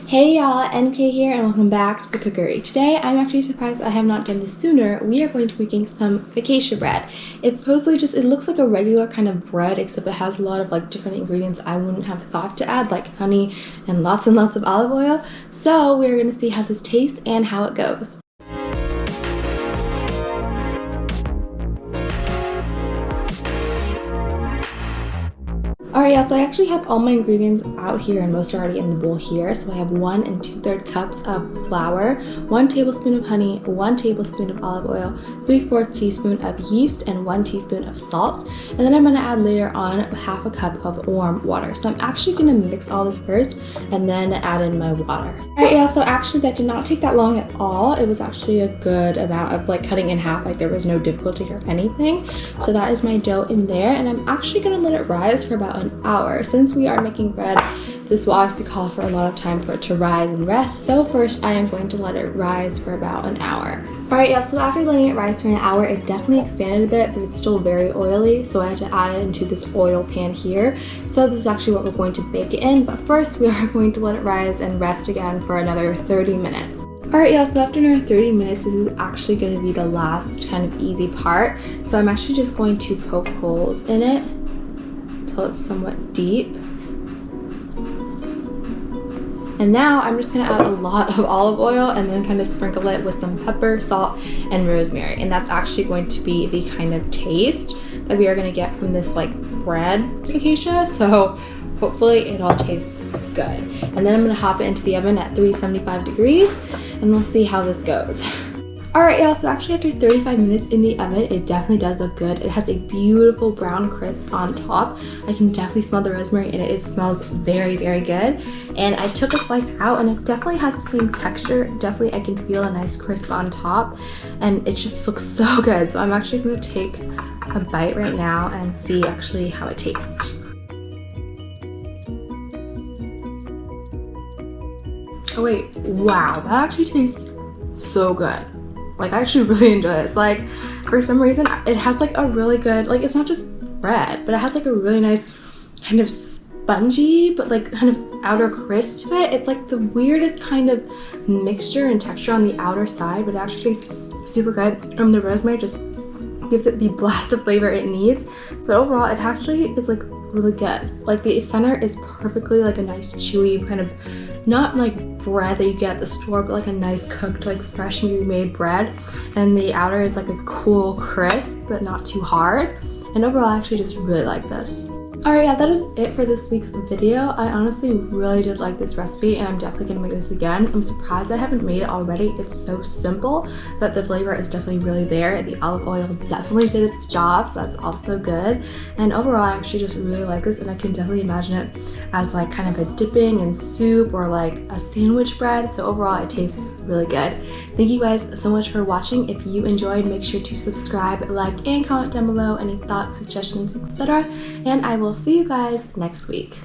Hey y'all, NK here and welcome back to the Cookery. Today I'm actually surprised I have not done this sooner. We are going to be making some FOCACCIA bread. It's supposedly it looks like a regular kind of bread, except it has a lot of like different ingredients I wouldn't have thought to add, like honey and lots of olive oil. So we're going to see how this tastes and how it goes. Alright, yeah, so I actually have all my ingredients out here and most are already in the bowl here. So I have 1 2/3 cups of flour, 1 tablespoon of honey, 1 tablespoon of olive oil, 3/4 teaspoon of yeast, and 1 teaspoon of salt. And then I'm going to add later on half a cup of warm water. So I'm actually going to mix all this first and then add in my water. Alright, yeah, so actually that did not take that long at all. It was actually a good amount of like cutting in half, like there was no difficulty or anything. So that is my dough in there, and I'm actually going to let it rise for about an hour. Since we are making bread, this will obviously call for a lot of time for it to rise and rest. So first I am going to let it rise for about an hour. Alright, yeah, so after letting it rise for an hour, it definitely expanded a bit, but it's still very oily. So I had to add it into this oil pan here. So this is actually what we're going to bake it in. But first we are going to let it rise and rest again for another 30 minutes. Alright, yeah, so after another 30 minutes, this is actually going to be the last kind of easy part. So I'm actually just going to poke holes in it until it's somewhat deep. And now I'm just gonna add a lot of olive oil and then kind of sprinkle it with some pepper, salt, and rosemary. And that's actually going to be the kind of taste that we are gonna get from this like bread focaccia. So hopefully it all tastes good. And then I'm gonna hop it into the oven at 375 degrees and we'll see how this goes. Alright, y'all, so actually after 35 minutes in the oven, it definitely does look good. It has a beautiful brown crisp on top. I can definitely smell the rosemary in it. It smells very good. And I took a slice out and it definitely has the same texture. Definitely I can feel a nice crisp on top and it just looks so good. So I'm actually going to take a bite right now and see actually how it tastes. Oh wait, wow, that actually tastes so good. Like, I actually really enjoy this. Like, for some reason, it has like a really good, like, it's not just bread, but it has like a really nice kind of spongy, but like kind of outer crisp to it. It's like the weirdest kind of mixture and texture on the outer side, but it actually tastes super good. And the rosemary just gives it the blast of flavor it needs. But overall, it actually is like really good. Like, the center is perfectly like a nice chewy kind of, not like bread that you get at the store, but like a nice cooked, like freshly made bread. And the outer is like a cool crisp, but not too hard. And overall, I actually just really like this. Alright, yeah, that is it for this week's video. I honestly really did like this recipe and I'm definitely gonna make this again. I'm surprised I haven't made it already. It's so simple, but the flavor is definitely really there. The olive oil definitely did its job, so that's also good. And overall, I actually just really like this and I can definitely imagine it as like kind of a dipping in soup or like a sandwich bread. So overall, it tastes really good. Thank you guys so much for watching. If you enjoyed, make sure to subscribe, like, and comment down below any thoughts, suggestions, etc. And I will see you guys next week.